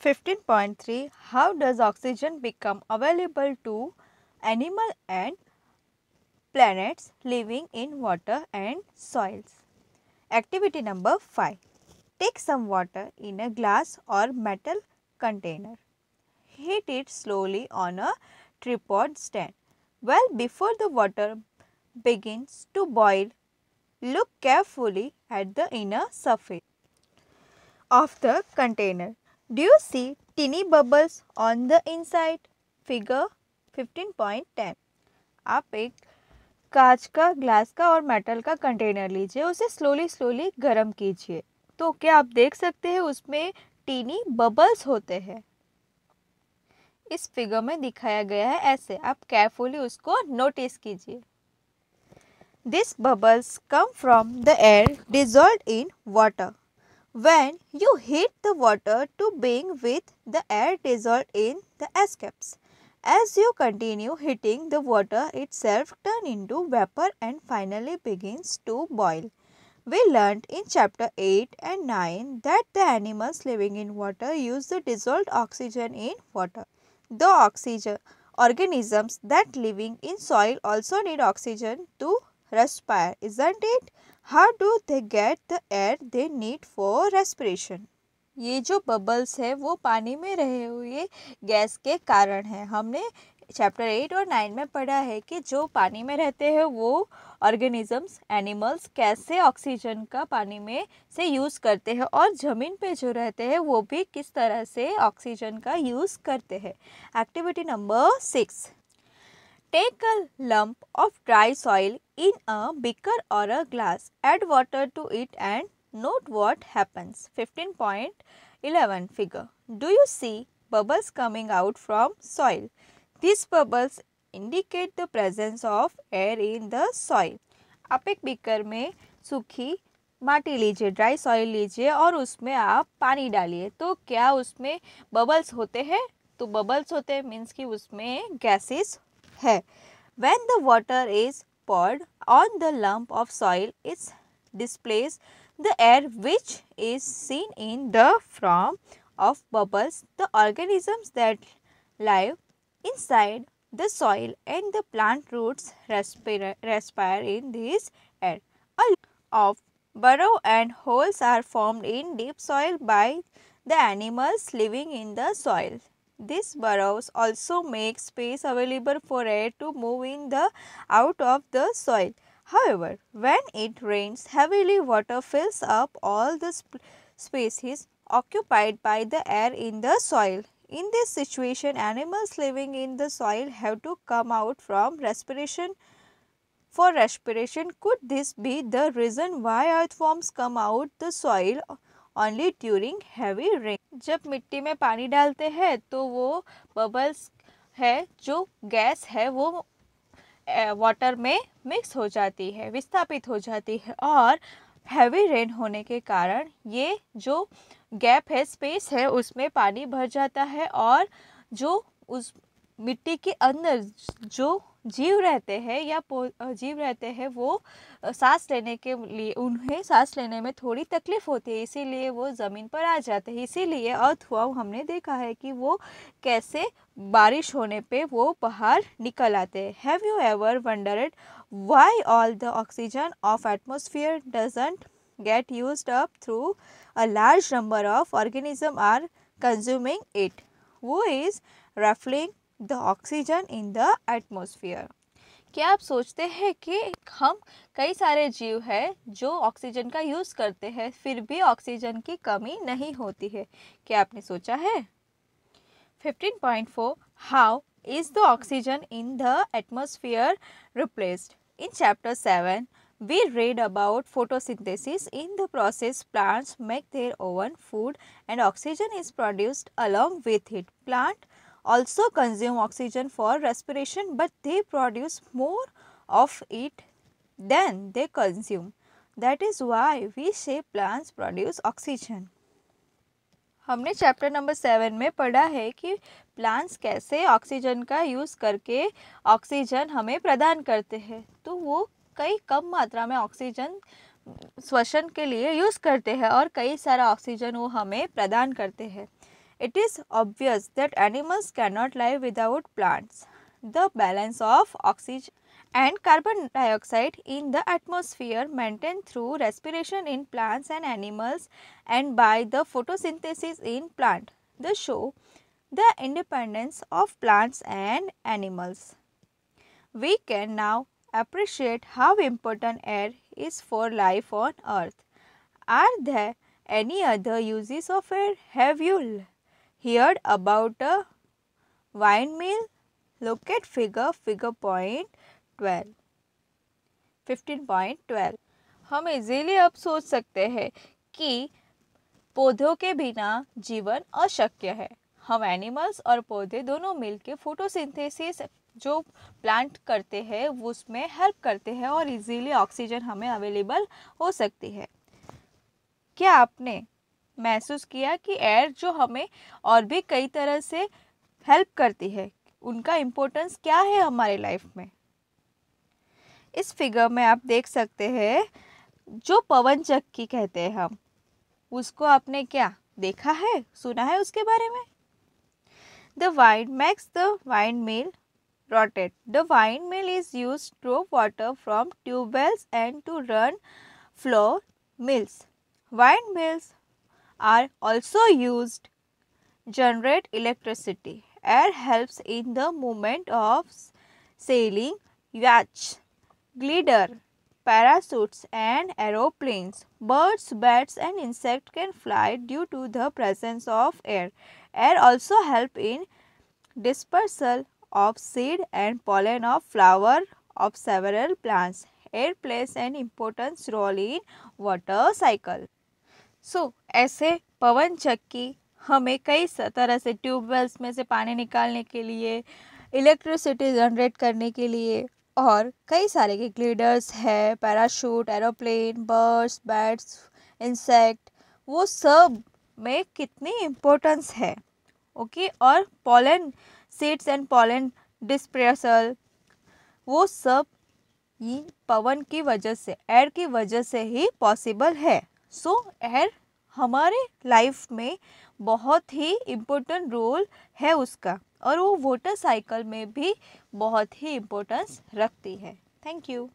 15.3 How does oxygen become available to animal and planets living in water and soils? Activity number 5. Take some water in a glass or metal container. Heat it slowly on a tripod stand. Well, before the water begins to boil, look carefully at the inner surface of the container. Do you see teeny bubbles on the inside? Figure 15.10. आप एक कांच का, glass का और metal का container लीजिए, उसे slowly गर्म कीजिए। तो क्या आप देख सकते हैं उसमें टीनी बबल्स होते हैं। इस फिगर में दिखाया गया है ऐसे, आप केयरफुली उसको नोटिस कीजिए। These bubbles come from the air dissolved in water. When you heat the water to being with the air dissolved in the escapes. As you continue heating, the water itself turns into vapor and finally begins to boil. We learnt in chapter 8 and 9 that the animals living in water use the dissolved oxygen in water. The organisms that living in soil also need oxygen to respire, isn't it? How do they get the air they need for respiration? ये जो bubbles है वो पानी में रहे हुए gas के कारण है। हमने चैप्टर 8 और 9 में पढ़ा है कि जो पानी में रहते हैं वो ऑर्गेनिजम्स, एनिमल्स कैसे ऑक्सीजन का पानी में से यूज़ करते हैं और ज़मीन पे जो रहते हैं वो भी किस तरह से ऑक्सीजन का यूज़ करते हैं। Activity number 6. Take a lump of dry soil in a beaker or a glass. Add water to it and note what happens. 15.11 figure. Do you see bubbles coming out from soil? These bubbles indicate the presence of air in the soil. आप एक beaker में सूखी माटी लीजिए, dry soil लीजिए और उसमें आप पानी डालिए। तो क्या उसमें बबल्स होते हैं? तो बबल्स होते हैं मीन्स कि उसमें गैसेस है। When the water is poured on the lump of soil, it displays the air which is seen in the form of bubbles. The organisms that live inside the soil and the plant roots respire in this air. A lot of burrow and holes are formed in deep soil by the animals living in the soil. These burrows also make space available for air to move in the out of the soil. However, when it rains heavily, water fills up all the spaces occupied by the air in the soil. In this situation, animals living in the soil have to come out from respiration. For respiration, could this be the reason why earthworms come out the soil only during heavy rain? जब मिट्टी में पानी डालते हैं तो वो bubbles है, जो गैस है वो वाटर में मिक्स हो जाती है, विस्थापित हो जाती है और हैवी रेन होने के कारण ये जो गैप है, स्पेस है, उसमें पानी भर जाता है और जो उस मिट्टी के अंदर जो जीव रहते हैं या जीव रहते हैं वो सांस लेने के लिए उन्हें सांस लेने में थोड़ी तकलीफ होती है, इसीलिए वो ज़मीन पर आ जाते हैं। इसीलिए अर्थवर्म हमने देखा है कि वो कैसे बारिश होने पे वो बाहर निकल आते हैं। Have you ever wondered why all the oxygen of atmosphere doesn't get used up through a large number of organisms are consuming it? Who is refilling the oxygen in the atmosphere? क्या आप सोचते हैं कि हम कई सारे जीव हैं जो ऑक्सीजन का यूज़ करते हैं फिर भी ऑक्सीजन की कमी नहीं होती है? क्या आपने सोचा है? 15.4 How is the oxygen in the atmosphere replaced? In chapter 7, we read about photosynthesis. In the process, plants make their own food and oxygen is produced along with it. Plants also consume oxygen for respiration, but they produce more of it than they consume. That is why we say plants produce oxygen. हमने chapter number 7 में पढ़ा है कि plants कैसे oxygen का use करके oxygen हमें प्रदान करते हैं। तो वो कई कम मात्रा में ऑक्सीजन श्वसन के लिए यूज़ करते हैं और कई सारा ऑक्सीजन वो हमें प्रदान करते हैं। It is obvious that animals cannot live without plants. The balance of oxygen and carbon dioxide in the atmosphere maintained through respiration in plants and animals and by the photosynthesis in plant. They show the independence of plants and animals. We can now appreciate how important air is for life on earth. Are there any other uses of air? Have you heard about a windmill? Look at figure point 12. 15.12. हम easily अब सोच सकते हैं कि पौधों के बिना जीवन अशक्य है। हम एनिमल्स और पौधे दोनों मिलकर फोटोसिंथेसिस जो प्लांट करते हैं उसमें हेल्प करते हैं और इजीली ऑक्सीजन हमें अवेलेबल हो सकती है। क्या आपने महसूस किया कि एयर जो हमें और भी कई तरह से हेल्प करती है, उनका इम्पोर्टेंस क्या है हमारे लाइफ में? इस फिगर में आप देख सकते हैं जो पवन चक्की कहते हैं हम, उसको आपने क्या देखा है, सुना है उसके बारे में? The wind makes the windmill rotate. The windmill is used to draw water from tube wells and to run flour mills. Windmills are also used to generate electricity. Air helps in the movement of sailing yachts, glider, parachutes and aeroplanes. Birds, bats and insects can fly due to the presence of air. Air also help in dispersal of seed and pollen of flower of several plants. Air plays an important role in water cycle. So, ऐसे पवन चक्की हमें कई तरह से tube wells में से पानी निकालने के लिए, इलेक्ट्रिसिटी जनरेट करने के लिए और कई सारे के ग्लिडर्स है, parachute, aeroplane, birds, bats, insect, वो सब में कितनी इम्पोर्टेंस है। ओके और pollen seeds and pollen dispersal, वो सब ये पवन की वजह से, एयर की वजह से ही पॉसिबल है। सो एयर हमारे लाइफ में बहुत ही इम्पोर्टेंट रोल है उसका और वो वाटर साइकिल में भी बहुत ही इम्पोर्टेंस रखती है। Thank you.